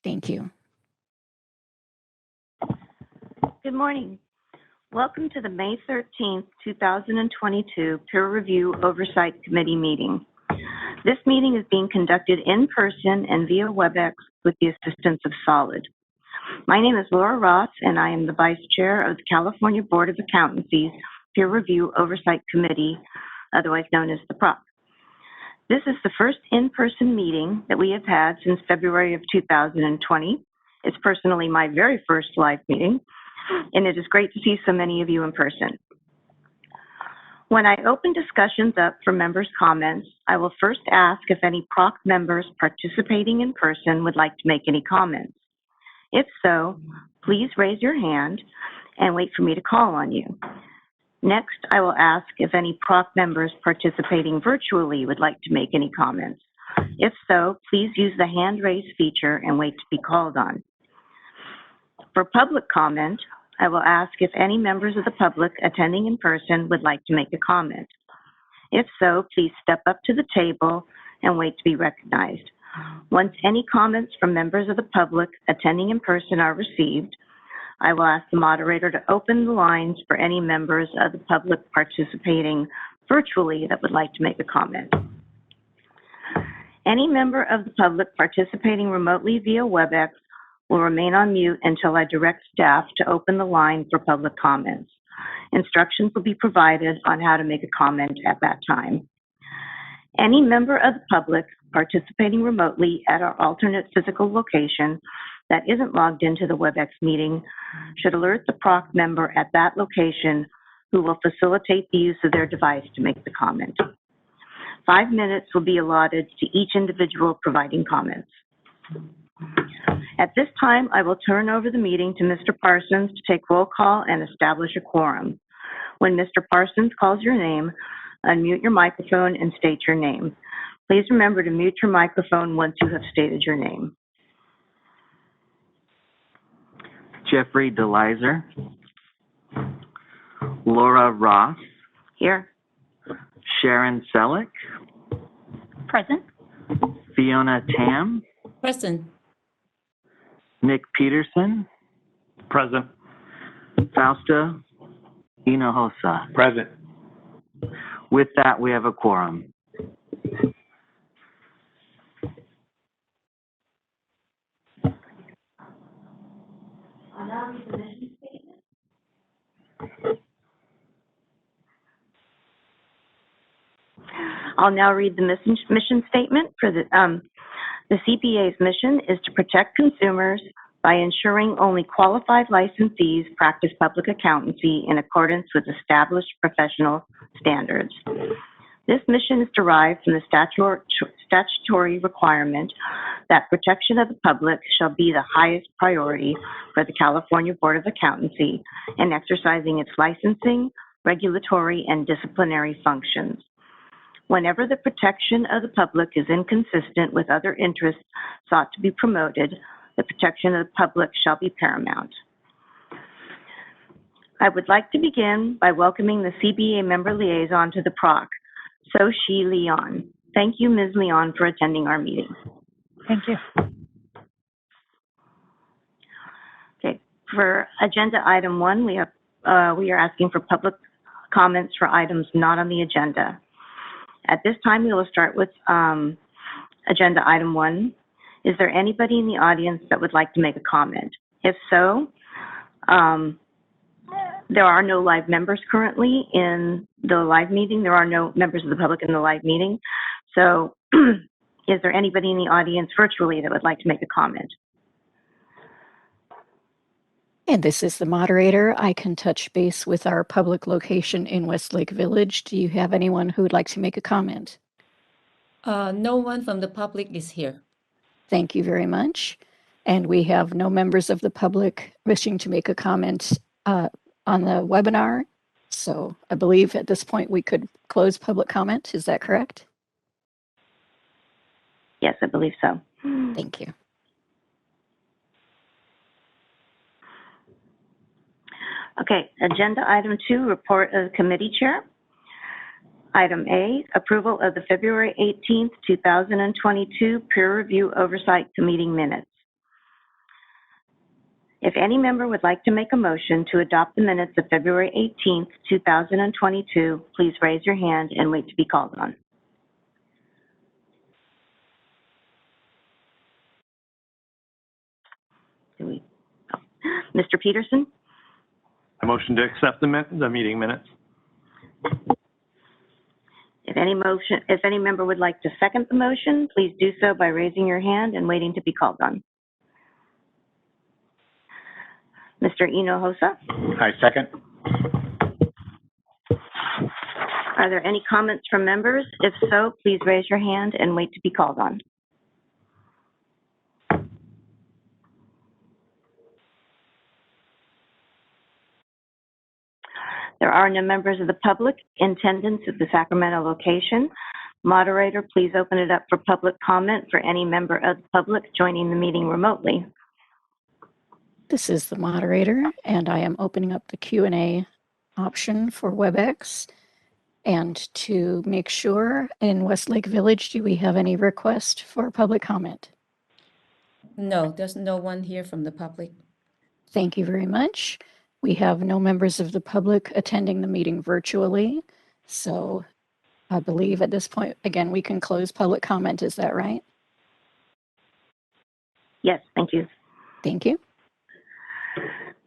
Thank you. Good morning. Welcome to the May 13th, 2022 Peer Review Oversight Committee meeting. This meeting is being conducted in person and via WebEx with the assistance of Solid. My name is Laura Ross, and I am the Vice Chair of the California Board of Accountancy's Peer Review Oversight Committee, otherwise known as the PROC. This is the first in-person meeting that we have had since February of 2020. It's personally my very first live meeting, and it is great to see so many of you in person. When I open discussions up for members' comments, I will first ask if any PROC members participating in person would like to make any comments. If so, please raise your hand and wait for me to call on you. Next, I will ask if any PROC members participating virtually would like to make any comments. If so, please use the hand raise feature and wait to be called on. For public comment, I will ask if any members of the public attending in person would like to make a comment. If so, please step up to the table and wait to be recognized. Once any comments from members of the public attending in person are received, I will ask the moderator to open the lines for any members of the public participating virtually that would like to make a comment. Any member of the public participating remotely via WebEx will remain on mute until I direct staff to open the line for public comments. Instructions will be provided on how to make a comment at that time. Any member of the public participating remotely at our alternate physical location that isn't logged into the WebEx meeting should alert the PROC member at that location who will facilitate the use of their device to make the comment. 5 minutes will be allotted to each individual providing comments. At this time, I will turn over the meeting to Mr. Parsons to take roll call and establish a quorum. When Mr. Parsons calls your name, unmute your microphone and state your name. Please remember to mute your microphone once you have stated your name. Jeffrey DeLizer. Laura Ross. Here. Sharon Selleck. Present. Fiona Tam. Present. Nick Peterson. Present. Fausta Hinojosa. Present. With that, we have a quorum. I'll now read the mission statement for the CBA's mission is to protect consumers by ensuring only qualified licensees practice public accountancy in accordance with established professional standards. This mission is derived from the statutory requirement that protection of the public shall be the highest priority for the California Board of Accountancy in exercising its licensing, regulatory, and disciplinary functions. Whenever the protection of the public is inconsistent with other interests sought to be promoted, the protection of the public shall be paramount. I would like to begin by welcoming the CBA member liaison to the PROC, So-Shi Leon. Thank you, Ms. Leon, for attending our meeting. Thank you. Okay, for agenda item 1, we are asking for public comments for items not on the agenda. At this time, we will start with agenda item 1. Is there anybody in the audience that would like to make a comment? If so, there are no live members currently in the live meeting. There are no members of the public in the live meeting. So is there anybody in the audience virtually that would like to make a comment? And this is the moderator. I can touch base with our public location in Westlake Village. Do you have anyone who would like to make a comment? No one from the public is here. Thank you very much. And we have no members of the public wishing to make a comment on the webinar. So I believe at this point we could close public comment. Is that correct? Yes, I believe so. Thank you. Okay, agenda item 2, report of the committee chair. Item A, approval of the February 18th, 2022 peer review oversight committee minutes. If any member would like to make a motion to adopt the minutes of February 18th, 2022, please raise your hand and wait to be called on. Mr. Peterson? I motion to accept the meeting minutes. If any member would like to second the motion, please do so by raising your hand and waiting to be called on. Mr. Hinojosa? I second. Are there any comments from members? If so, please raise your hand and wait to be called on. There are no members of the public in attendance at the Sacramento location. Moderator, please open it up for public comment for any member of the public joining the meeting remotely. This is the moderator, and I am opening up the Q&A option for WebEx. And to make sure, in Westlake Village, do we have any request for public comment? No, there's no one here from the public. Thank you very much. We have no members of the public attending the meeting virtually. So I believe at this point, again, we can close public comment. Is that right? Yes, thank you. Thank you.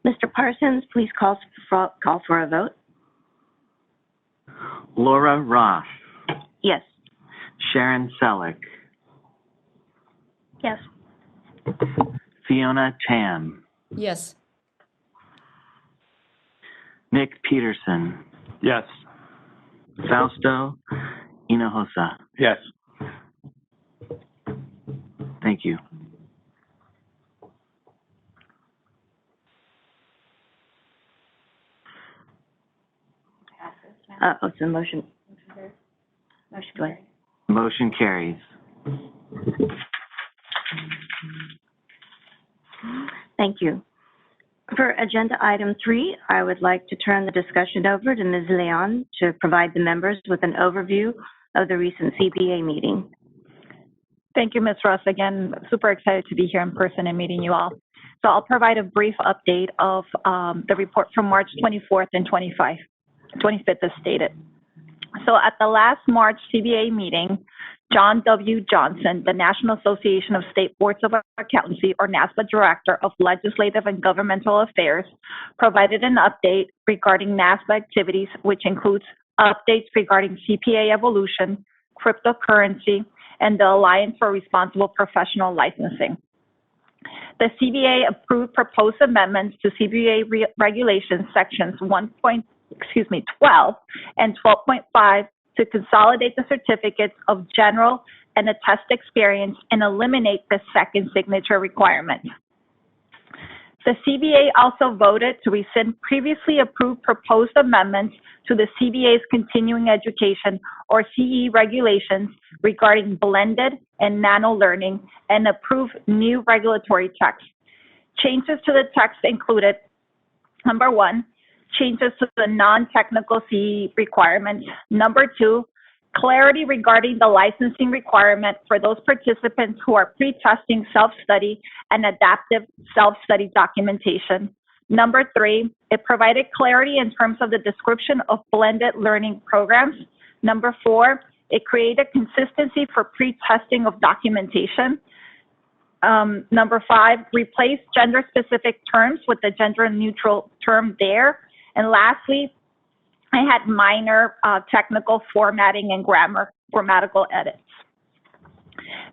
Mr. Parsons, please call for a vote. Laura Ross, Yes. Sharon Selleck, Yes. Fiona Tam, Yes. Nick Peterson, Yes. Fausto Hinojosa. Yes. Thank you. It's a motion. Go ahead. Motion carries. Thank you. For agenda item 3, I would like to turn the discussion over to Ms. Leon to provide the members with an overview of the recent CBA meeting. Thank you, Ms. Russ. Again, super excited to be here in person and meeting you all. So I'll provide a brief update of the report from March 24th and 25th as stated. So at the last March CBA meeting, John W. Johnson, the National Association of State Boards of Accountancy, or NASBA Director of Legislative and Governmental Affairs, provided an update regarding NASBA activities, which includes updates regarding CPA evolution, cryptocurrency, and the Alliance for Responsible Professional Licensing. The CBA approved proposed amendments to CBA regulations sections 12 and 12.5 to consolidate the certificates of general and attest experience and eliminate the second signature requirement. The CBA also voted to rescind previously approved proposed amendments to the CBA's continuing education, or CE, regulations regarding blended and nano learning and approve new regulatory text. Changes to the text included, number 1, changes to the non-technical CE requirements. Number 2, clarity regarding the licensing requirement for those participants who are pre-testing self-study and adaptive self-study documentation. Number 3, it provided clarity in terms of the description of blended learning programs. Number 4, it created consistency for pre-testing of documentation. Number 5, replaced gender-specific terms with the gender-neutral term there. And lastly, I had minor technical formatting and grammatical edits.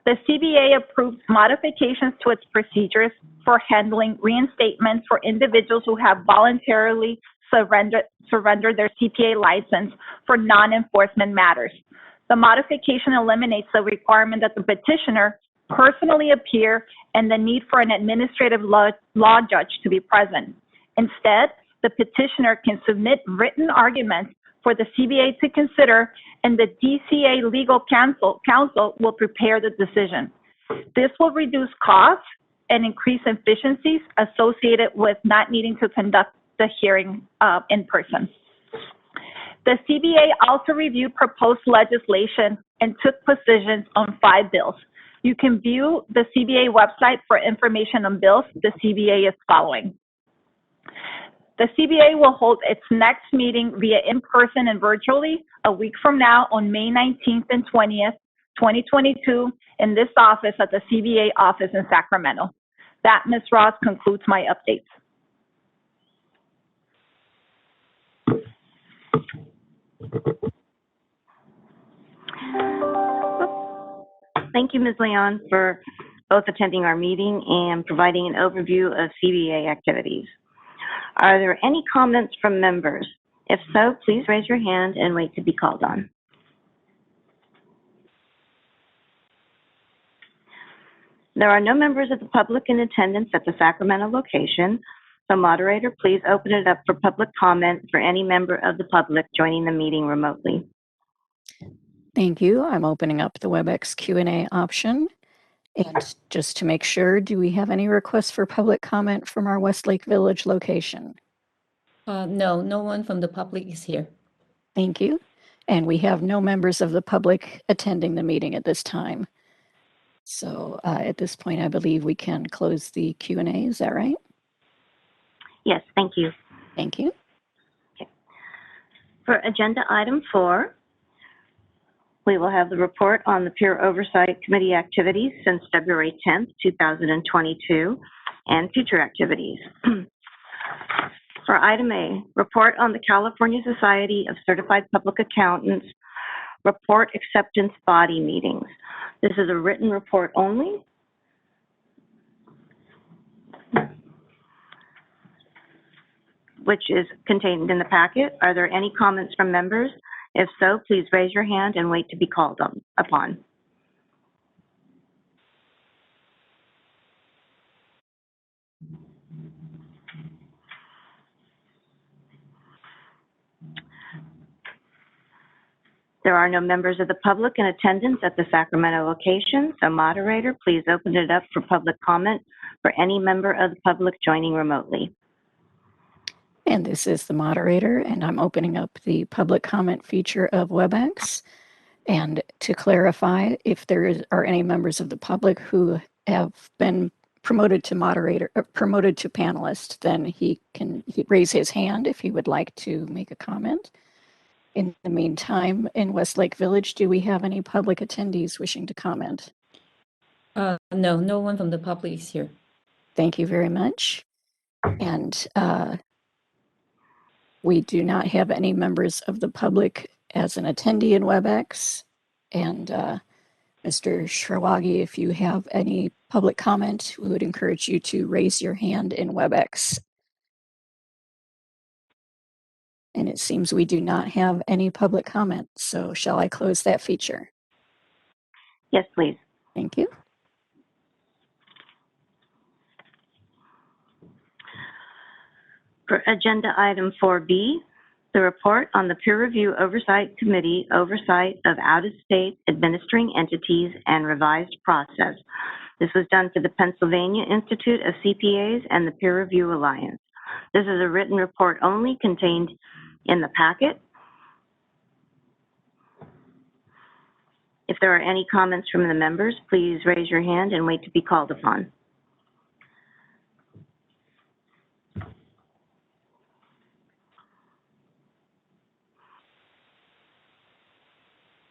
The CBA approved modifications to its procedures for handling reinstatements for individuals who have voluntarily surrendered their CPA license for non-enforcement matters. The modification eliminates the requirement that the petitioner personally appear and the need for an administrative law judge to be present. Instead, the petitioner can submit written arguments for the CBA to consider, and the DCA legal counsel will prepare the decision. This will reduce costs and increase efficiencies associated with not needing to conduct the hearing in person. The CBA also reviewed proposed legislation and took positions on 5 bills. You can view the CBA website for information on bills the CBA is following. The CBA will hold its next meeting via in-person and virtually a week from now on May 19th and 20th, 2022, in this office at the CBA office in Sacramento. That, Ms. Ross, concludes my updates. Thank you, Ms. Leon, for both attending our meeting and providing an overview of CBA activities. Are there any comments from members? If so, please raise your hand and wait to be called on. There are no members of the public in attendance at the Sacramento location, so moderator, please open it up for public comment for any member of the public joining the meeting remotely. Thank you. I'm opening up the WebEx Q&A option. And just to make sure, do we have any requests for public comment from our Westlake Village location? No, no one from the public is here. Thank you. And we have no members of the public attending the meeting at this time. So at this point, I believe we can close the Q&A. Is that right? Yes, thank you. Thank you. Okay. For agenda item 4, we will have the report on the Peer Oversight Committee activities since February 10th, 2022, and future activities. For item A, report on the California Society of Certified Public Accountants report acceptance body meetings. This is a written report only. Which is contained in the packet. Are there any comments from members? If so, please raise your hand and wait to be called upon. There are no members of the public in attendance at the Sacramento location, so moderator, please open it up for public comment for any member of the public joining remotely. And this is the moderator, and I'm opening up the public comment feature of WebEx. And to clarify, if there are any members of the public who have been promoted to moderator, or promoted to panelist, then he can raise his hand if he would like to make a comment. In the meantime, in Westlake Village, do we have any public attendees wishing to comment? No, no one from the public is here. Thank you very much. And we do not have any members of the public as an attendee in WebEx. And Mr. Shrawagi, if you have any public comment, we would encourage you to raise your hand in WebEx. And it seems we do not have any public comment. So shall I close that feature? Yes, please. Thank you. For agenda item 4B, the report on the Peer Review Oversight Committee oversight of out-of-state administering entities and revised process. This was done for the Pennsylvania Institute of CPAs and the Peer Review Alliance. This is a written report only contained in the packet. If there are any comments from the members, please raise your hand and wait to be called upon.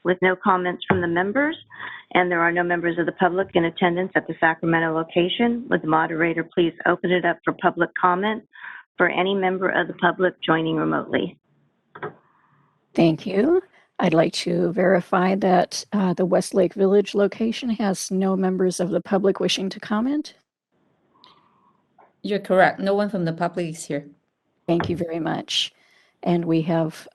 With no comments from the members, and there are no members of the public in attendance at the Sacramento location, would the moderator please open it up for public comment for any member of the public joining remotely? Thank you. I'd like to verify that the Westlake Village location has no members of the public wishing to comment. You're correct. No one from the public is here. Thank you very much. And we have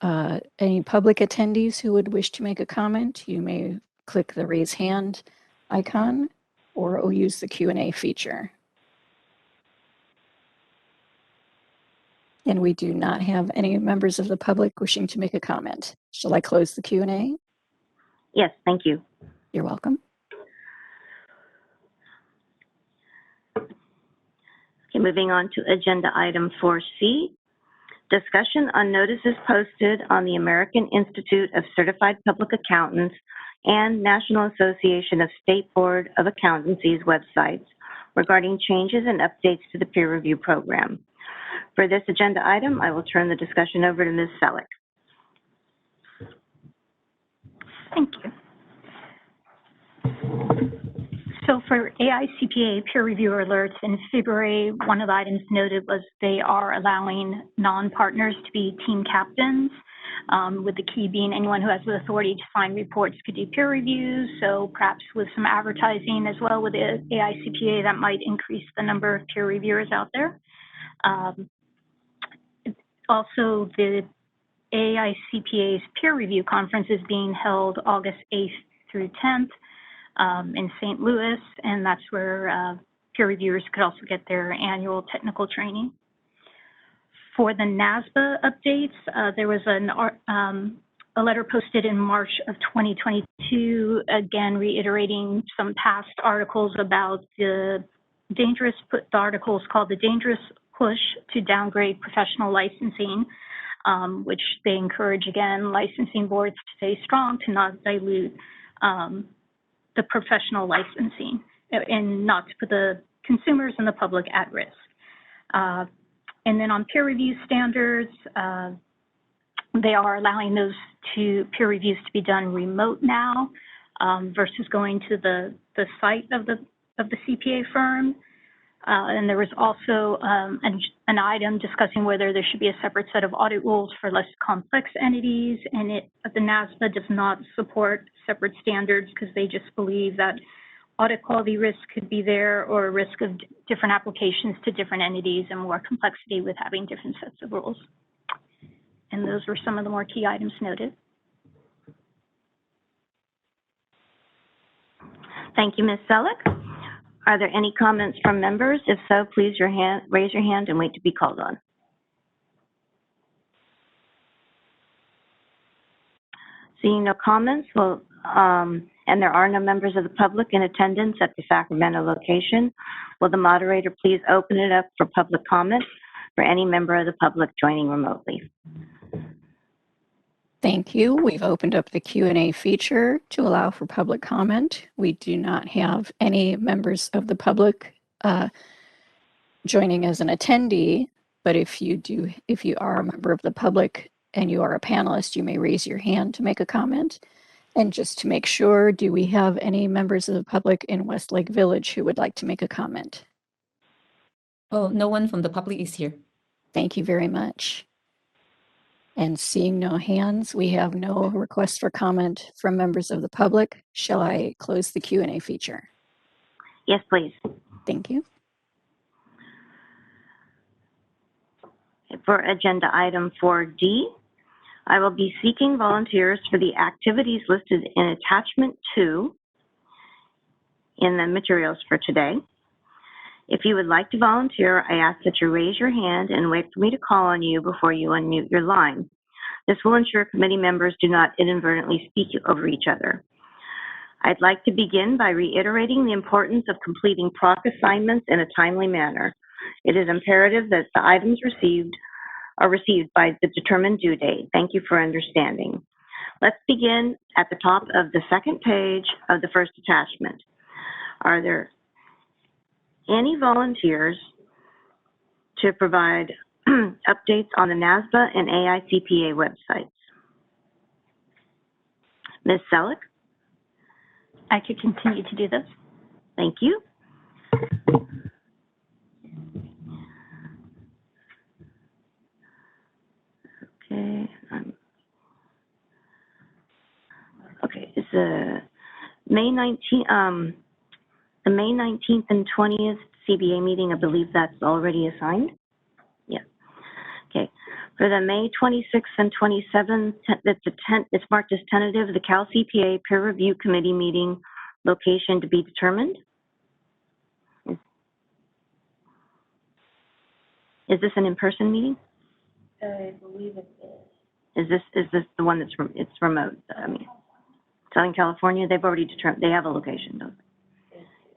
any public attendees who would wish to make a comment. You may click the raise hand icon or use the Q&A feature. And we do not have any members of the public wishing to make a comment. Shall I close the Q&A? Yes, thank you. You're welcome. Okay, moving on to agenda item 4C. Discussion on notices posted on the American Institute of Certified Public Accountants and National Association of State Board of Accountancy's websites regarding changes and updates to the peer review program. For this agenda item, I will turn the discussion over to Ms. Selleck. Thank you. So for AICPA peer review alerts in February, one of the items noted was they are allowing non-partners to be team captains, with the key being anyone who has the authority to sign reports could do peer reviews. So perhaps with some advertising as well with the AICPA, that might increase the number of peer reviewers out there. Also, the AICPA's peer review conference is being held August 8th through 10th in St. Louis, and that's where peer reviewers could also get their annual technical training. For the NASBA updates, there was a letter posted in March of 2022, again reiterating some past articles about the articles called the dangerous push to downgrade professional licensing, which they encourage, again, licensing boards to stay strong, to not dilute the professional licensing and not to put the consumers and the public at risk. And then on peer review standards, they are allowing those peer reviews to be done remote now versus going to the site of the CPA firm. And there was also an item discussing whether there should be a separate set of audit rules for less complex entities, and the NASBA does not support separate standards because they just believe that audit quality risk could be there, or risk of different applications to different entities and more complexity with having different sets of rules. And those were some of the more key items noted. Thank you, Ms. Selleck. Are there any comments from members? If so, please raise your hand and wait to be called on. Seeing no comments, and there are no members of the public in attendance at the Sacramento location, will the moderator please open it up for public comment for any member of the public joining remotely? Thank you. We've opened up the Q&A feature to allow for public comment. We do not have any members of the public joining as an attendee, but if you are a member of the public and you are a panelist, you may raise your hand to make a comment. And just to make sure, do we have any members of the public in Westlake Village who would like to make a comment? Oh, no one from the public is here. Thank you very much. And seeing no hands, we have no requests for comment from members of the public. Shall I close the Q&A feature? Yes, please. Thank you. For agenda item 4D, I will be seeking volunteers for the activities listed in attachment 2 in the materials for today. If you would like to volunteer, I ask that you raise your hand and wait for me to call on you before you unmute your line. This will ensure committee members do not inadvertently speak over each other. I'd like to begin by reiterating the importance of completing PROC assignments in a timely manner. It is imperative that the items are received by the determined due date. Thank you for understanding. Let's begin at the top of the second page of the first attachment. Are there any volunteers to provide updates on the NASBA and AICPA websites? Ms. Selleck? I could continue to do this. Thank you. Okay. Okay, it's the May 19th and 20th CBA meeting. I believe that's already assigned. Yeah. Okay. For the May 26th and 27th, it's marked as tentative, the Cal CPA Peer Review Committee meeting, location to be determined. Is this an in-person meeting? I believe it is. Is this the one that's it's remote? I mean, Southern California, they've already determined, they have a location, don't they?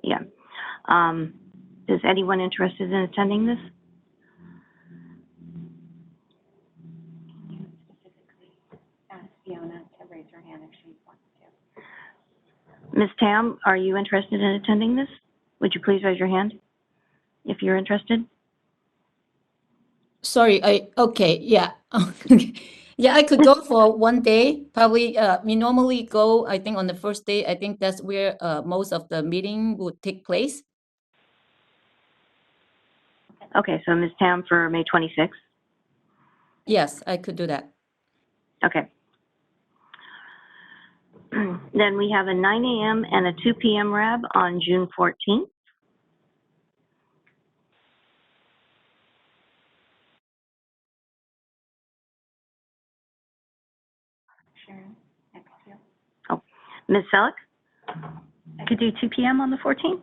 Yeah. Is anyone interested in attending this? Can you specifically ask Fiona to raise her hand if she wants to? Ms. Tam, are you interested in attending this? Would you please raise your hand if you're interested? Sorry, okay, yeah. Yeah, I could go for one day. Probably, we normally go, I think on the first day, I think that's where most of the meeting would take place. Okay, so Ms. Tam for May 26th. Yes, I could do that. Okay. Then we have a 9 a.m. and a 2 p.m. RAB on June 14th. Sharon, next to you. Oh, Ms. Selleck? I could do 2 p.m. on the 14th.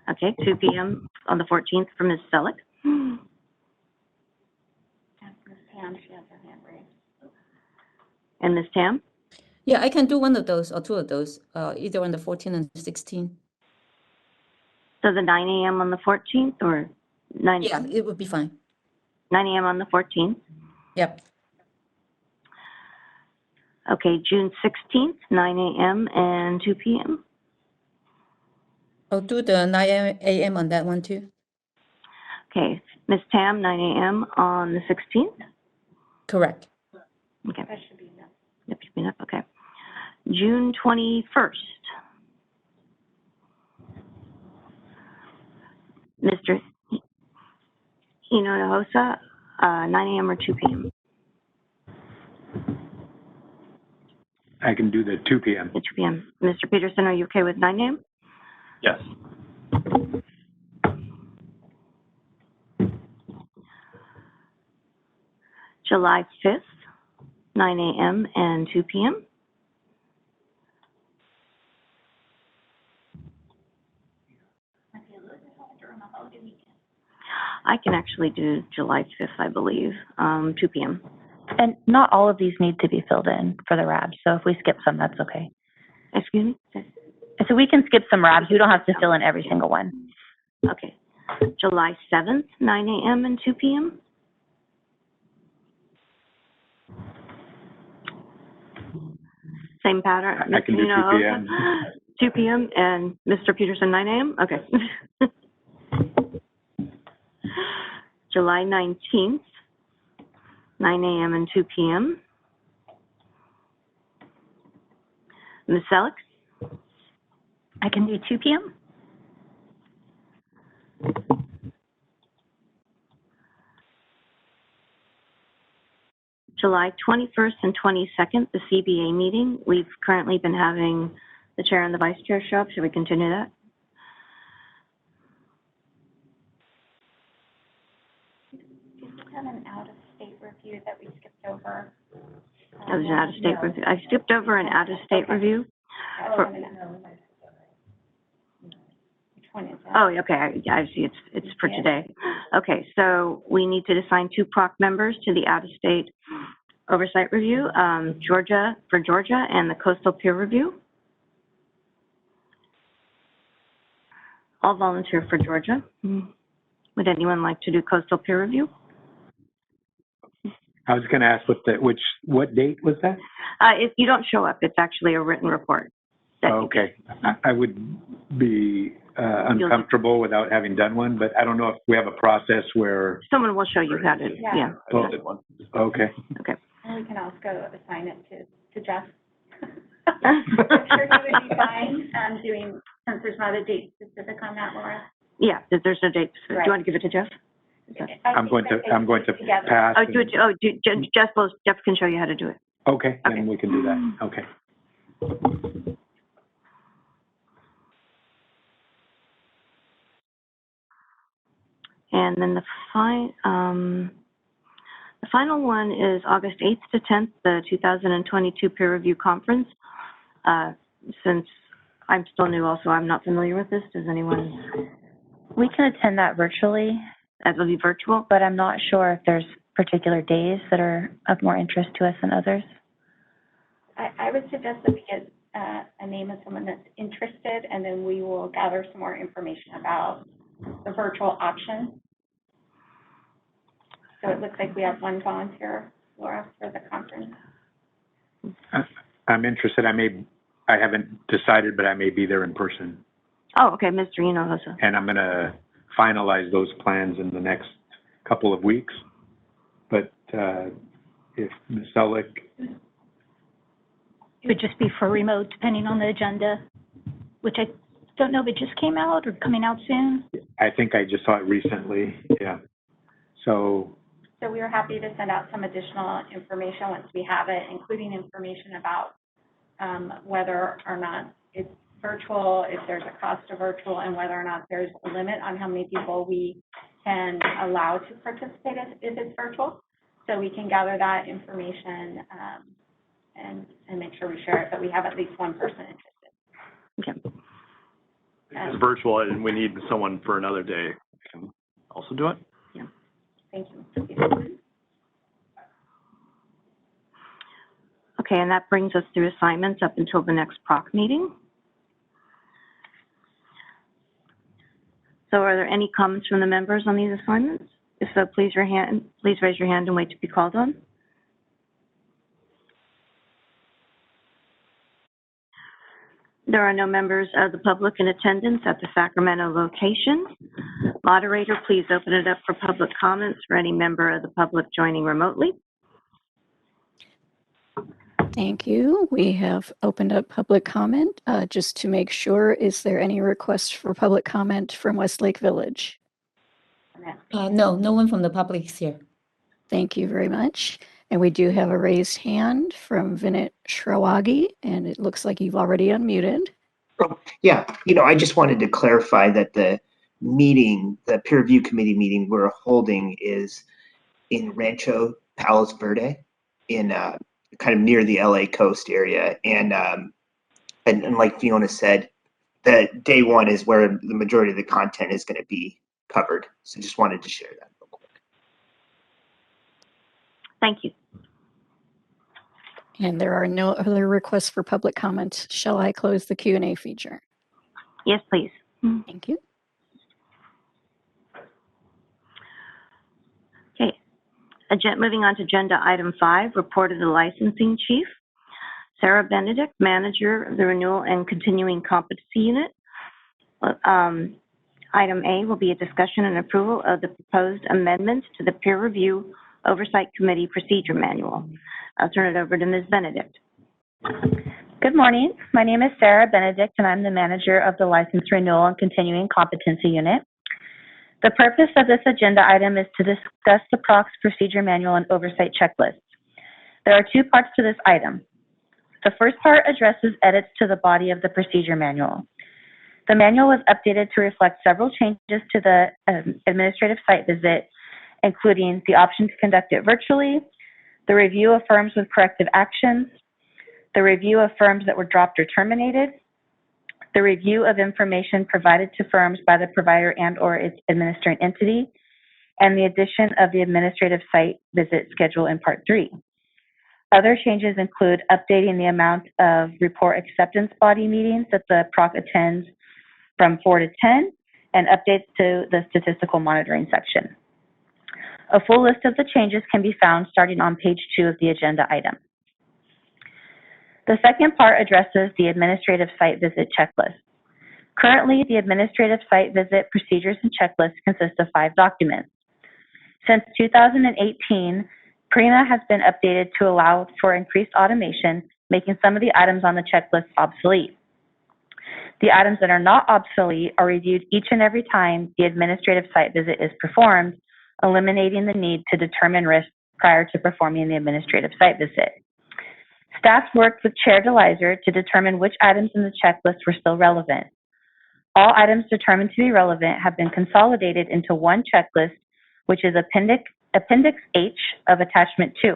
Okay, 2 p.m. on the 14th for Ms. Selleck. Ms. Pam, she has her hand raised. And Ms. Tam? Yeah, I can do one of those or two of those, either on the 14th and 16th. So the 9 a.m. on the 14th or 9? Yeah, it would be fine. 9 a.m. on the 14th. Yep. Okay, June 16th, 9 a.m. and 2 p.m. I'll do the 9 a.m. on that one too. Okay, Ms. Tam, 9 a.m. on the 16th. Correct. Okay. That should be enough. Yep, should be enough. Okay. June 21st. Mr. Hinojosa, 9 a.m. or 2 p.m. I can do the 2 p.m. 2 p.m. Mr. Peterson, are you okay with 9 a.m.? Yes. July 5th, 9 a.m. and 2 p.m. I can actually do July 5th, I believe, 2 p.m. And not all of these need to be filled in for the RAB, so if we skip some, that's okay. Excuse me? So we can skip some RABs. You don't have to fill in every single one. Okay. July 7th, 9 a.m. and 2 p.m. Same pattern. I can do 2 p.m. 2 p.m. and Mr. Peterson, 9 a.m.? Okay. July 19th, 9 a.m. and 2 p.m. Ms. Selleck? I can do 2 p.m. July 21st and 22nd, the CBA meeting. We've currently been having the chair and the vice chair show up. Should we continue that? Did we have an out-of-state review that we skipped over? That was an out-of-state review. I skipped over an out-of-state review. For, Which one is that? oh, okay. I see. It's for today. Okay, so we need to assign 2 PROC members to the out-of-state oversight review, Georgia and the coastal peer review. I'll volunteer for Georgia. Would anyone like to do coastal peer review? I was going to ask what date was that? If you don't show up, it's actually a written report. Okay. I would be uncomfortable without having done one, but I don't know if we have a process where. Someone will show you how to, yeah. Well, okay. Okay. And we can also assign it to Jeff. I'm sure he would be fine doing, since there's not a date specific on that, Laura. Yeah, there's no date. Do you want to give it to Jeff? I'm going to pass. Oh, Jeff can show you how to do it. Okay, then we can do that. Okay. And then the final one is August 8th to 10th, the 2022 peer review conference. Since I'm still new also, I'm not familiar with this. Does anyone? We can attend that virtually. That will be virtual? But I'm not sure if there's particular days that are of more interest to us than others. I would suggest that we get a name of someone that's interested, and then we will gather some more information about the virtual option. So it looks like we have 1 volunteer, Laura, for the conference. I'm interested. I may I haven't decided, but I may be there in person. Oh, okay, Mr. Hinojosa. And I'm going to finalize those plans in the next couple of weeks. But if Ms. Selleck, It would just be for remote, depending on the agenda, which I don't know if it just came out or coming out soon. I think I just saw it recently, yeah. So we are happy to send out some additional information once we have it, including information about whether or not it's virtual, if there's a cost of virtual, and whether or not there's a limit on how many people we can allow to participate if it's virtual. So we can gather that information and make sure we share it, but we have at least one person interested. Okay. If it's virtual and we need someone for another day, we can also do it. Yeah. Thank you. Okay, and that brings us through assignments up until the next PROC meeting. So are there any comments from the members on these assignments? If so, please raise your hand and wait to be called on. There are no members of the public in attendance at the Sacramento location. Moderator, please open it up for public comments for any member of the public joining remotely. Thank you. We have opened up public comment. Just to make sure, is there any requests for public comment from Westlake Village? No, no one from the public is here. Thank you very much. And we do have a raised hand from Vinit Shrawagi, and it looks like you've already unmuted. Oh, yeah, I just wanted to clarify that the meeting, the peer review committee meeting we're holding is in Rancho Palos Verde in kind of near the LA coast area. And like Fiona said, the day one is where the majority of the content is going to be covered. So just wanted to share that real quick. Thank you. And there are no other requests for public comment. Shall I close the Q&A feature? Yes, please. Thank you. Okay. Moving on to agenda item 5, report of the licensing chief. Sarah Benedict, manager of the Renewal and Continuing Competency Unit. Item A will be a discussion and approval of the proposed amendments to the Peer Review Oversight Committee Procedure Manual. I'll turn it over to Ms. Benedict. Good morning. My name is Sarah Benedict, and I'm the manager of the License Renewal and Continuing Competency Unit. The purpose of this agenda item is to discuss the PROC's Procedure Manual and Oversight Checklist. There are two parts to this item. The first part addresses edits to the body of the Procedure Manual. The manual was updated to reflect several changes to the administrative site visit, including the option to conduct it virtually, the review of firms with corrective actions, the review of firms that were dropped or terminated, the review of information provided to firms by the provider and/or its administering entity, and the addition of the administrative site visit schedule in Part 3. Other changes include updating the amount of report acceptance body meetings that the PROC attends from 4 to 10, and updates to the statistical monitoring section. A full list of the changes can be found starting on page 2 of the agenda item. The second part addresses the administrative site visit checklist. Currently, the administrative site visit procedures and checklists consist of 5 documents. Since 2018, PREMA has been updated to allow for increased automation, making some of the items on the checklist obsolete. The items that are not obsolete are reviewed each and every time the administrative site visit is performed, eliminating the need to determine risk prior to performing the administrative site visit. Staff worked with Chair DeLizer to determine which items in the checklist were still relevant. All items determined to be relevant have been consolidated into one checklist, which is Appendix H of Attachment 2.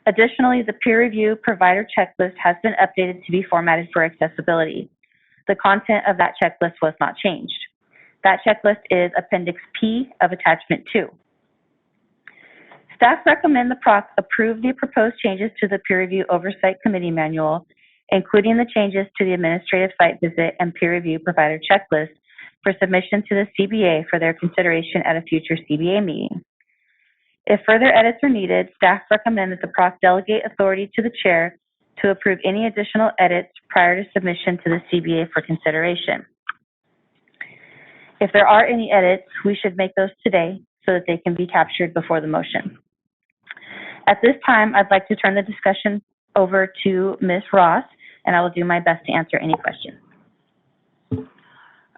Additionally, the peer review provider checklist has been updated to be formatted for accessibility. The content of that checklist was not changed. That checklist is Appendix P of Attachment 2. Staff recommend the PROC approve the proposed changes to the Peer Review Oversight Committee Manual, including the changes to the administrative site visit and peer review provider checklist for submission to the CBA for their consideration at a future CBA meeting. If further edits are needed, staff recommend that the PROC delegate authority to the chair to approve any additional edits prior to submission to the CBA for consideration. If there are any edits, we should make those today so that they can be captured before the motion. At this time, I'd like to turn the discussion over to Ms. Ross, and I will do my best to answer any questions.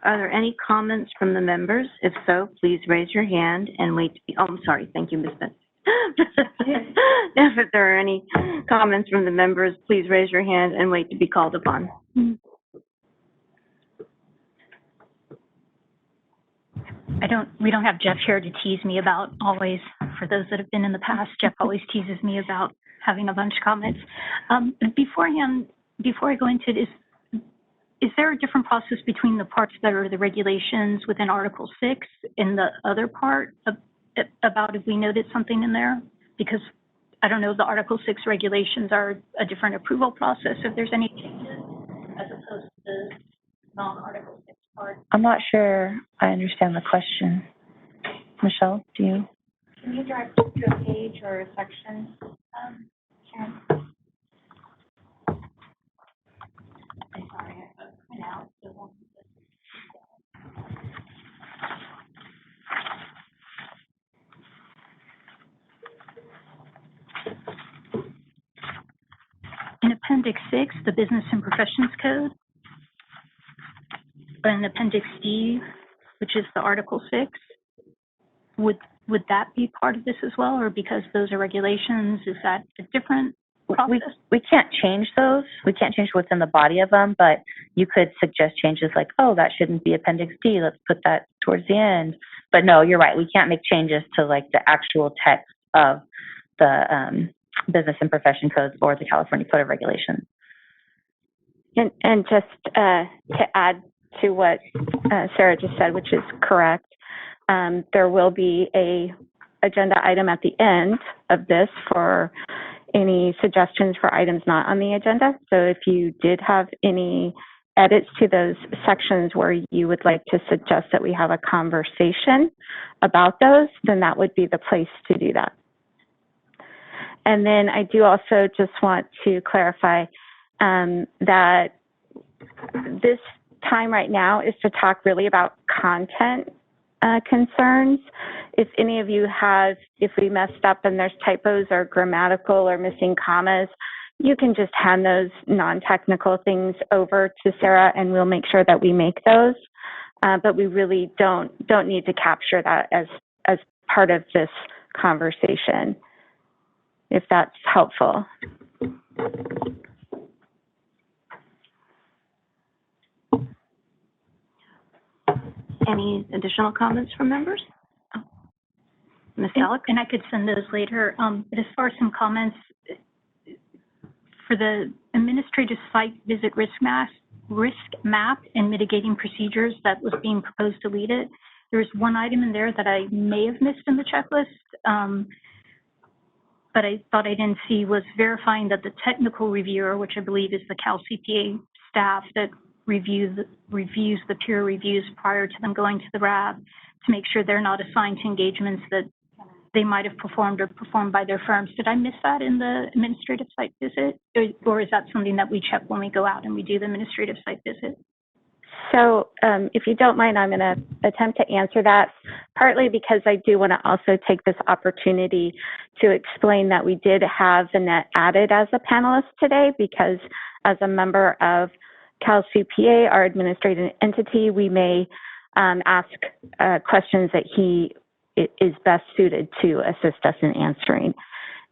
Are there any comments from the members? If so, please raise your hand and wait to be, oh, I'm sorry. Thank you, Ms. Benson. If there are any comments from the members, please raise your hand and wait to be called upon. We don't have Jeff here to tease me about always. For those that have been in the past, Jeff always teases me about having a bunch of comments. Beforehand, before I go into this, is there a different process between the parts that are the regulations within Article 6 and the other part about if we noted something in there? Because I don't know if the Article 6 regulations are a different approval process, if there's any changes as opposed to the non-Article 6 part. I'm not sure I understand the question. Michelle, do you? Can you drive to a page or a section, Sharon? I'm sorry, I went out. In Appendix 6, the Business and Professions Code, and Appendix D, which is the Article 6, would that be part of this as well, or because those are regulations, is that a different process? We can't change those. We can't change what's in the body of them, but you could suggest changes like, oh, that shouldn't be Appendix D. Let's put that towards the end. But no, you're right. We can't make changes to like the actual text of the Business and Profession Codes or the California Code of Regulations. And just to add to what Sarah just said, which is correct, there will be a agenda item at the end of this for any suggestions for items not on the agenda. So if you did have any edits to those sections where you would like to suggest that we have a conversation about those, then that would be the place to do that. And then I do also just want to clarify that this time right now is to talk really about content concerns. If any of you have, if we messed up and there's typos or grammatical or missing commas, you can just hand those non-technical things over to Sarah and we'll make sure that we make those. But we really don't need to capture that as part of this conversation, if that's helpful. Any additional comments from members? Ms. Alec? And I could send those later. But as far as some comments, for the administrative site visit risk map and mitigating procedures that was being proposed to lead it, there's one item in there that I may have missed in the checklist, but I thought I didn't see, was verifying that the technical reviewer, which I believe is the Cal CPA staff that reviews the peer reviews prior to them going to the RAB, to make sure they're not assigned to engagements that they might have performed or performed by their firms. Did I miss that in the administrative site visit? Or is that something that we check when we go out and we do the administrative site visit? So if you don't mind, I'm going to attempt to answer that, partly because I do want to also take this opportunity to explain that we did have Annette added as a panelist today, because as a member of Cal CPA, our administrative entity, we may ask questions that he is best suited to assist us in answering.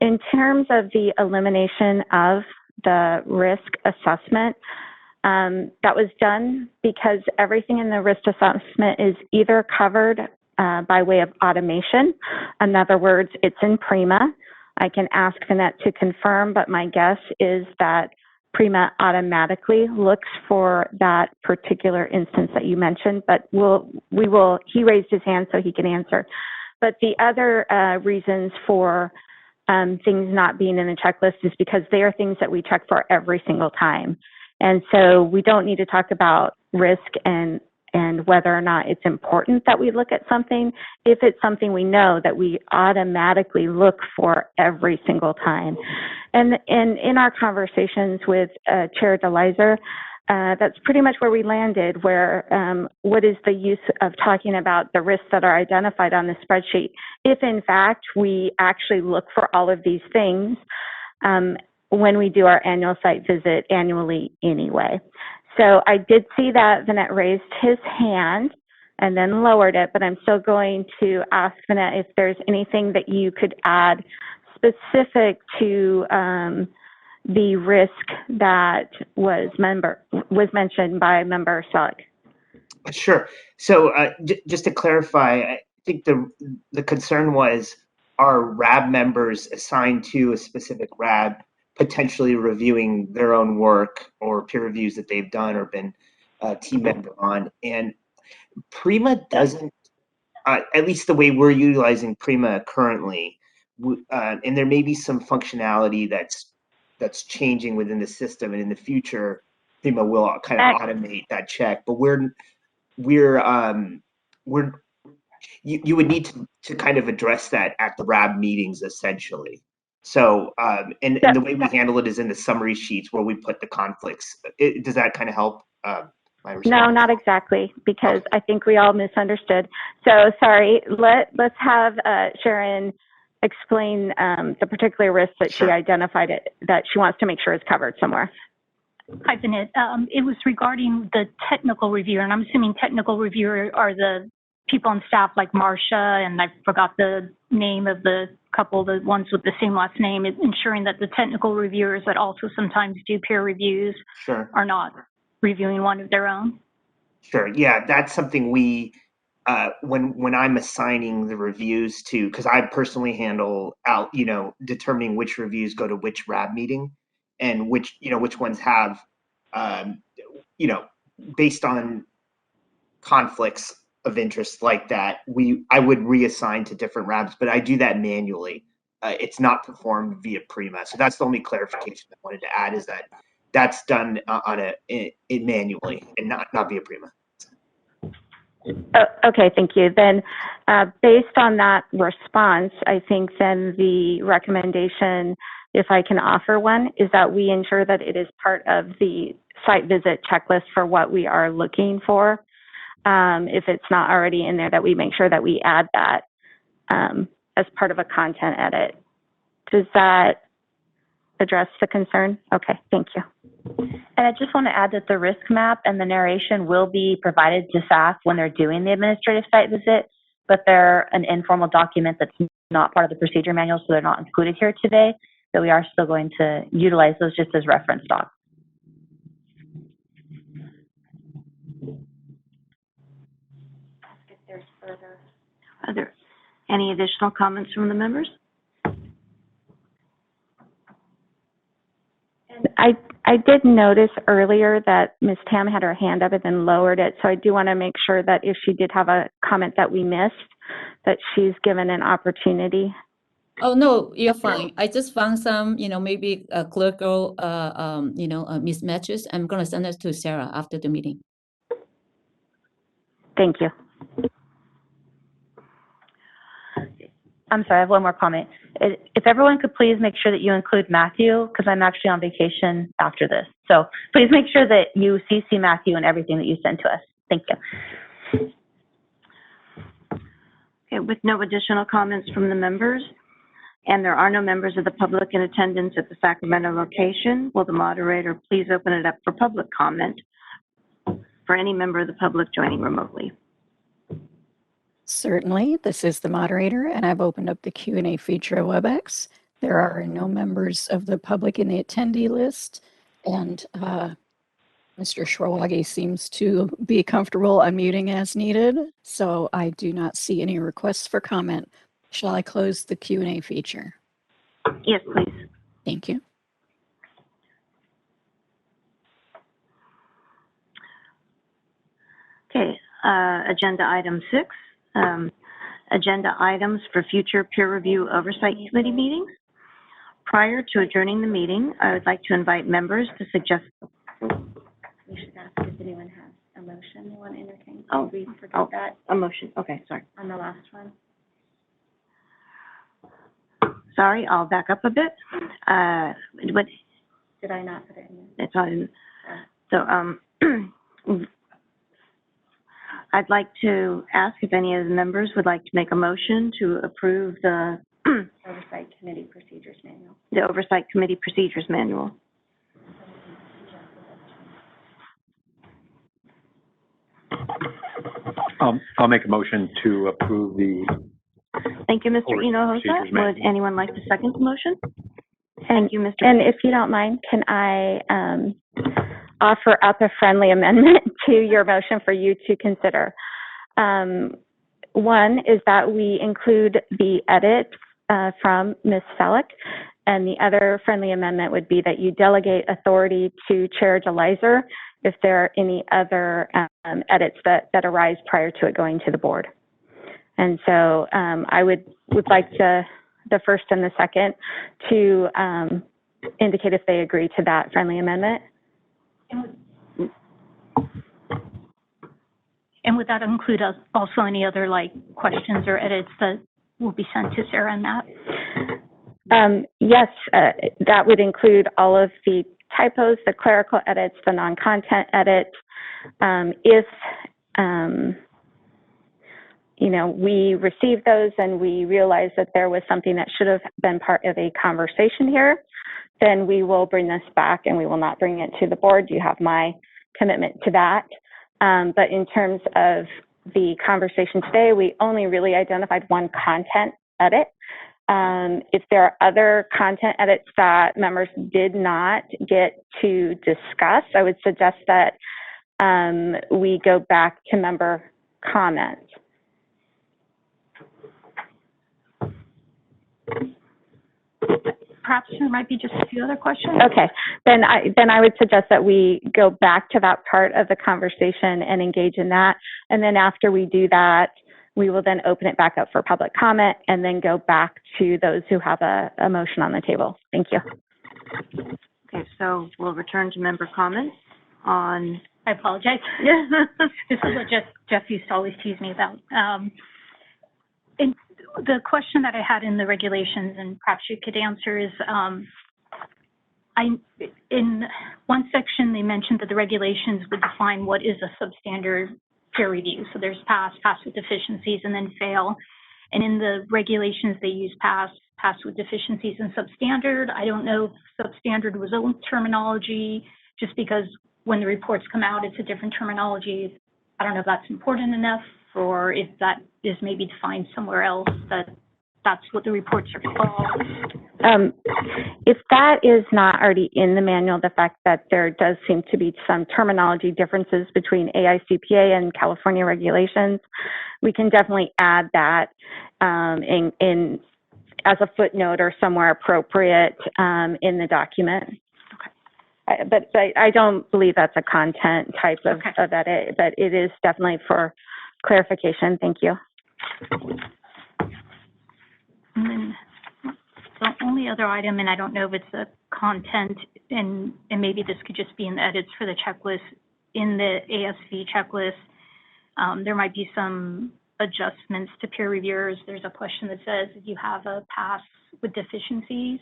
In terms of the elimination of the risk assessment, that was done because everything in the risk assessment is either covered by way of automation. In other words, it's in Prima. I can ask Annette to confirm, but my guess is that Prima automatically looks for that particular instance that you mentioned, but he raised his hand so he can answer. But the other reasons for things not being in the checklist is because they are things that we check for every single time. And so we don't need to talk about risk and and whether or not it's important that we look at something. If it's something we know that we automatically look for every single time. And in our conversations with Chair DeLizer, that's pretty much where we landed, where what is the use of talking about the risks that are identified on the spreadsheet if in fact we actually look for all of these things when we do our annual site visit annually anyway. So I did see that Vinette raised his hand and then lowered it, but I'm still going to ask Vinette if there's anything that you could add specific to the risk that was mentioned by Member Selig. Sure. So just to clarify, I think the concern was, are RAB members assigned to a specific RAB potentially reviewing their own work or peer reviews that they've done or been a team member on? And Prima doesn't, at least the way we're utilizing Prima currently, and there may be some functionality that's changing within the system, and in the future, Prima will kind of automate that check. But you would need to kind of address that at the RAB meetings, essentially. So, and the way we handle it is in the summary sheets where we put the conflicts. Does that kind of help? My response? No, not exactly, because I think we all misunderstood. So sorry, let's have Sharon explain the particular risk that she identified that she wants to make sure is covered somewhere. Hi, Vinette. It was regarding the technical reviewer, and I'm assuming technical reviewer are the people on staff like Marcia, and I forgot the name of the couple, the ones with the same last name, ensuring that the technical reviewers that also sometimes do peer reviews are not reviewing one of their own. Sure. Yeah, that's something we, when I'm assigning the reviews to, because I personally handle out, determining which reviews go to which RAB meeting, and which ones have, based on conflicts of interest like that, I would reassign to different RABs, but I do that manually. It's not performed via Prima. So that's the only clarification I wanted to add, is that that's done manually and not via Prima. Okay, thank you. Then based on that response, I think then the recommendation, if I can offer one, is that we ensure that it is part of the site visit checklist for what we are looking for. If it's not already in there, that we make sure that we add that as part of a content edit. Does that address the concern? Okay, thank you. And I just want to add that the risk map and the narration will be provided to staff when they're doing the administrative site visit, but they're an informal document that's not part of the procedure manual, so they're not included here today. So we are still going to utilize those just as reference docs. If there's further. Are there any additional comments from the members? I did notice earlier that Ms. Tam had her hand up and then lowered it, so I do want to make sure that if she did have a comment that we missed, that she's given an opportunity. Oh, no, you're fine. I just found some, maybe clerical, mismatches. I'm going to send it to Sarah after the meeting. Thank you. I'm sorry, I have one more comment. If everyone could please make sure that you include Matthew, because I'm actually on vacation after this. So please make sure that you CC Matthew and everything that you send to us. Thank you. Okay, with no additional comments from the members, and there are no members of the public in attendance at the Sacramento location, will the moderator please open it up for public comment for any member of the public joining remotely? Certainly. This is the moderator, and I've opened up the Q&A feature of WebEx. There are no members of the public in the attendee list, and Mr. Schwarwage seems to be comfortable unmuting as needed, so I do not see any requests for comment. Shall I close the Q&A feature? Yes, please. Thank you. Okay, agenda item 6. Agenda items for future peer review oversight committee meetings. Prior to adjourning the meeting, I would like to invite members to suggest. We should ask if anyone has a motion you want to entertain? Oh, Did we forget that a motion. Okay, sorry. on the last one? Sorry, I'll back up a bit. But Did I not put it in there? it's on. So, I'd like to ask if any of the members would like to make a motion to approve the Oversight Committee Procedures Manual. the Oversight Committee Procedures Manual. I'll make a motion to approve the. Thank you, Mr. Oversight Hinojosa. Procedures Would Manual. anyone like to second the motion? And, you, Mr. and if you don't mind, can I offer up a friendly amendment to your motion for you to consider? One is that we include the edit from Ms. Selleck, and the other friendly amendment would be that you delegate authority to Chair DeLizer if there are any other edits that arise prior to it going to the board. And so I would like to, the first and the second, to indicate if they agree to that friendly amendment. And would that include also any other like questions or edits that will be sent to Sarah and Matt? Yes, that would include all of the typos, the clerical edits, the non-content edits. If you know, we received those and we realized that there was something that should have been part of a conversation here, then we will bring this back and we will not bring it to the board. You have my commitment to that. But in terms of the conversation today, we only really identified one content edit. If there are other content edits that members did not get to discuss, I would suggest that we go back to member comments. Perhaps there might be just a few other questions. Okay, then I would suggest that we go back to that part of the conversation and engage in that. And then after we do that, we will then open it back up for public comment and then go back to those who have a motion on the table. Thank you. Okay, so we'll return to member comments on. I apologize. This is what Jeff used to always tease me about. And the question that I had in the regulations, and perhaps you could answer, is in one section they mentioned that the regulations would define what is a substandard peer review. So there's pass with deficiencies, and then fail. And in the regulations they use pass with deficiencies, and substandard. I don't know if substandard was old terminology, just because when the reports come out, it's a different terminology. I don't know if that's important enough, or if that is maybe defined somewhere else, that's what the reports are called. If that is not already in the manual, the fact that there does seem to be some terminology differences between AICPA and California regulations, we can definitely add that in as a footnote or somewhere appropriate in the document. Okay. But I don't believe that's a content type of edit, but it is definitely for clarification. Thank you. And then the only other item, and I don't know if it's a content, and maybe this could just be in the edits for the checklist, in the ASV checklist, there might be some adjustments to peer reviewers. There's a question that says if you have a pass with deficiencies,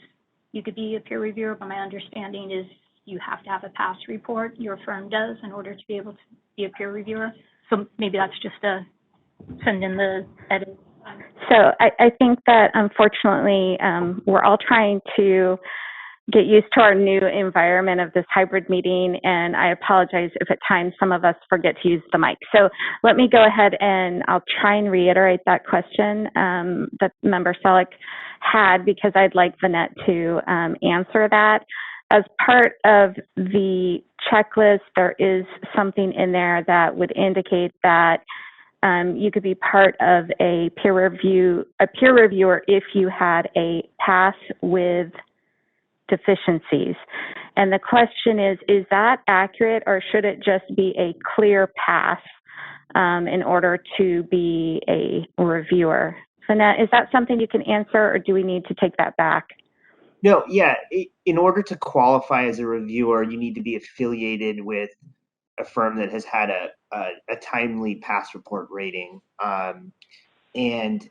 you could be a peer reviewer, but my understanding is you have to have a pass report, your firm does, in order to be able to be a peer reviewer. So maybe that's just a send in the edit. So I think that unfortunately we're all trying to get used to our new environment of this hybrid meeting, and I apologize if at times some of us forget to use the mic. So let me go ahead and I'll try and reiterate that question that Member Selleck had, because I'd like Vanette to answer that. As part of the checklist, there is something in there that would indicate that you could be part of a peer reviewer if you had a pass with deficiencies. And the question is that accurate, or should it just be a clear pass in order to be a reviewer? Vanette, is that something you can answer, or do we need to take that back? No, yeah. In order to qualify as a reviewer, you need to be affiliated with a firm that has had a timely pass report rating, and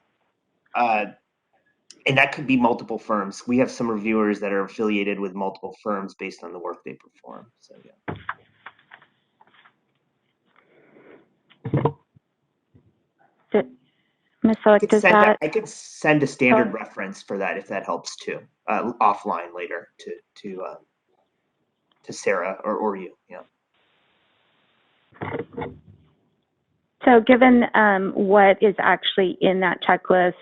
that could be multiple firms. We have some reviewers that are affiliated with multiple firms based on the work they perform. So yeah. Ms. Selleck, does that? I could send a standard reference for that if that helps too, offline later to Sarah or you. Yeah. So given what is actually in that checklist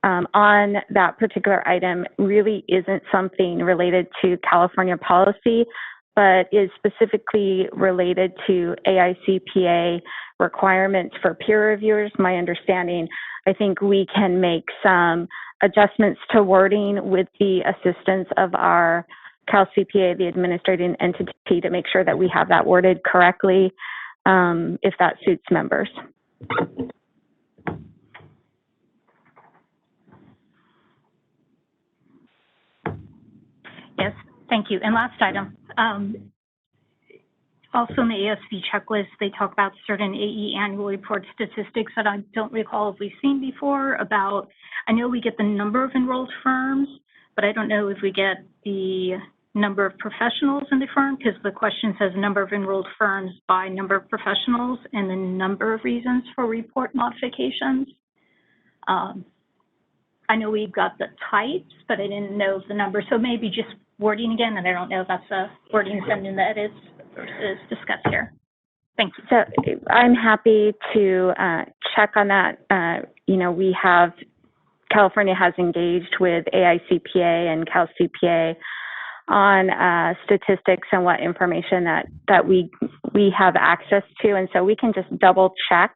on that particular item really isn't something related to California policy, but is specifically related to AICPA requirements for peer reviewers, my understanding, I think we can make some adjustments to wording with the assistance of our CalCPA, the administrating entity, to make sure that we have that worded correctly, if that suits members. Yes, thank you. And last item. Also in the ASV checklist, they talk about certain AE annual report statistics that I don't recall if we've seen before about, I know we get the number of enrolled firms, but I don't know if we get the number of professionals in the firm, because the question says number of enrolled firms by number of professionals and the number of reasons for report modifications. I know we've got the types, but I didn't know the number. So maybe just wording again, and I don't know if that's a wording sent in the edits versus discussed here. Thank you. So I'm happy to check on that. You know, we have, California has engaged with AICPA and CalCPA on statistics and what information that we have access to. And so we can just double check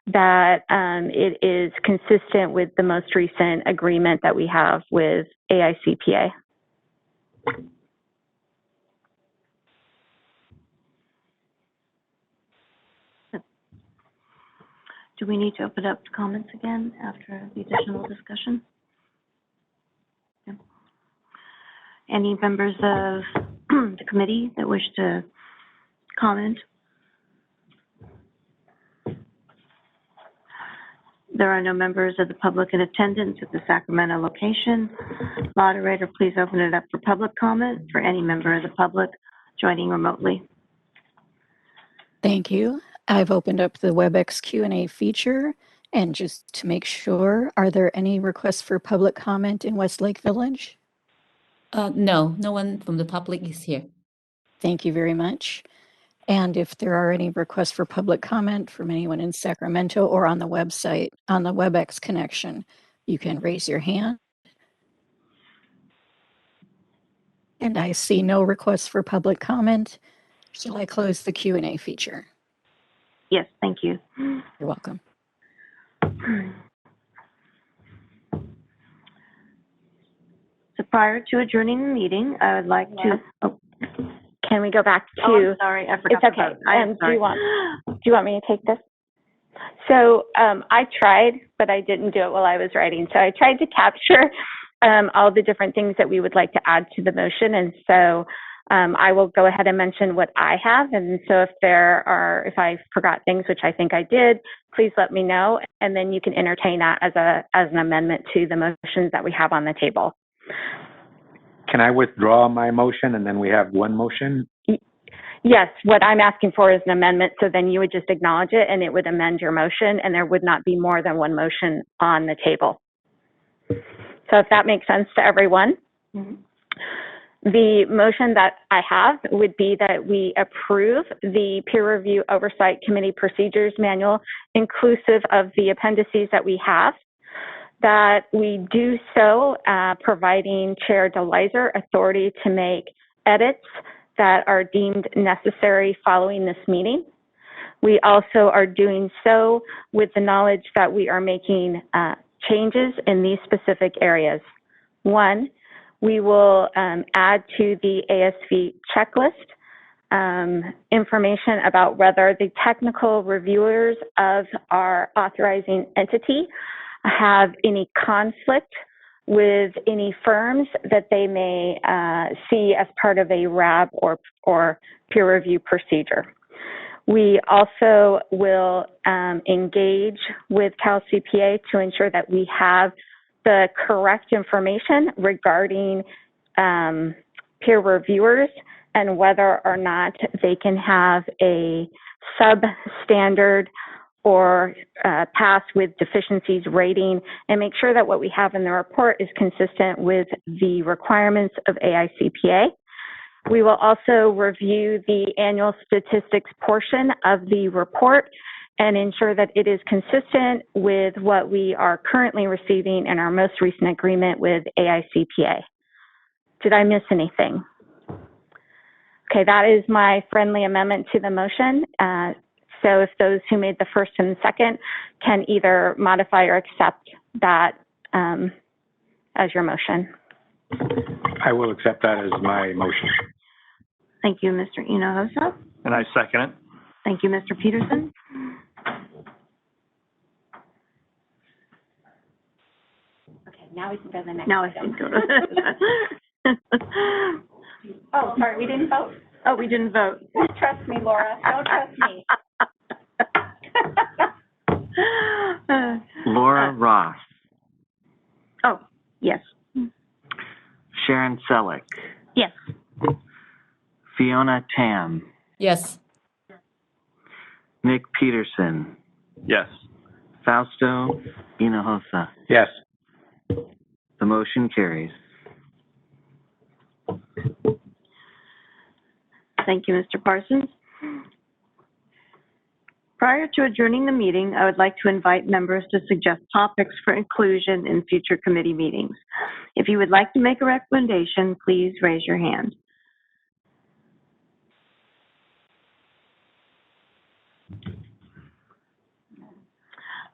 that it is consistent with the most recent agreement that we have with AICPA. Do we need to open up to comments again after the additional discussion? Yeah. Any members of the committee that wish to comment? There are no members of the public in attendance at the Sacramento location. Moderator, please open it up for public comment for any member of the public joining remotely. Thank you. I've opened up the WebEx Q&A feature, and just to make sure, are there any requests for public comment in Westlake Village? No, no one from the public is here. Thank you very much. And if there are any requests for public comment from anyone in Sacramento or on the website, on the WebEx connection, you can raise your hand. And I see no requests for public comment. Shall I close the Q&A feature? Yes, thank you. You're welcome. So prior to adjourning the meeting, I would like to. Oh. Can we go back to? Oh, I'm sorry, I forgot. It's okay. Do you want me to take this? So I tried, but I didn't do it while I was writing. So I tried to capture all the different things that we would like to add to the motion, and so I will go ahead and mention what I have. And so if I forgot things, which I think I did, please let me know, and then you can entertain that as an amendment to the motions that we have on the table. Can I withdraw my motion and then we have one motion? Yes, what I'm asking for is an amendment, so then you would just acknowledge it and it would amend your motion, and there would not be more than one motion on the table. So if that makes sense to everyone. Mm-hmm. The motion that I have would be that we approve the Peer Review Oversight Committee Procedures Manual, inclusive of the appendices that we have, that we do so providing Chair DeLizer authority to make edits that are deemed necessary following this meeting. We also are doing so with the knowledge that we are making changes in these specific areas. One, we will add to the ASV checklist information about whether the technical reviewers of our authorizing entity have any conflict with any firms that they may see as part of a RAB or peer review procedure. We also will engage with Cal CPA to ensure that we have the correct information regarding peer reviewers and whether or not they can have a substandard or pass with deficiencies rating, and make sure that what we have in the report is consistent with the requirements of AICPA. We will also review the annual statistics portion of the report and ensure that it is consistent with what we are currently receiving in our most recent agreement with AICPA. Did I miss anything? Okay, that is my friendly amendment to the motion. So if those who made the first and the second can either modify or accept that as your motion. I will accept that as my motion. Thank you, Mr. Hinojosa. And I second it. Thank you, Mr. Peterson. Okay, now we can go to the next. Now I think. Oh, sorry, we didn't vote. Oh, we didn't vote. Trust me, Laura. Don't trust me. Laura Ross, Oh, yes. Sharon Selleck, Yes. Fiona Tam, Yes. Nick Peterson, Yes. Fausto Hinojosa. Yes. The motion carries. Thank you, Mr. Parsons. Prior to adjourning the meeting, I would like to invite members to suggest topics for inclusion in future committee meetings. If you would like to make a recommendation, please raise your hand.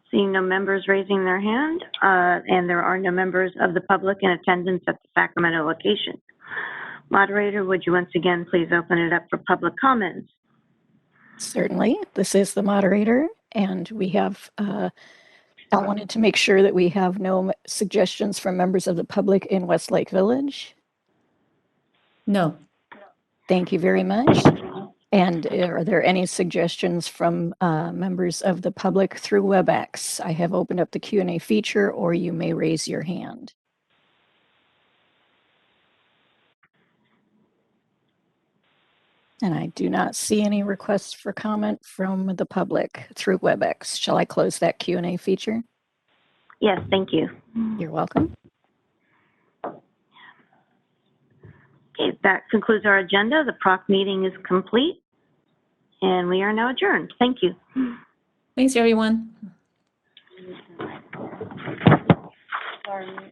Seeing no members raising their hand, and there are no members of the public in attendance at the Sacramento location. Moderator, would you once again please open it up for public comments? Certainly. This is the moderator, and we have, I wanted to make sure that we have no suggestions from members of the public in Westlake Village. No. Thank you very much. And are there any suggestions from members of the public through WebEx? I have opened up the Q&A feature, or you may raise your hand. And I do not see any requests for comment from the public through WebEx. Shall I close that Q&A feature? Yes, thank you. You're welcome. Okay, that concludes our agenda. The PROC meeting is complete, and we are now adjourned. Thank you. Thanks, everyone. Laura,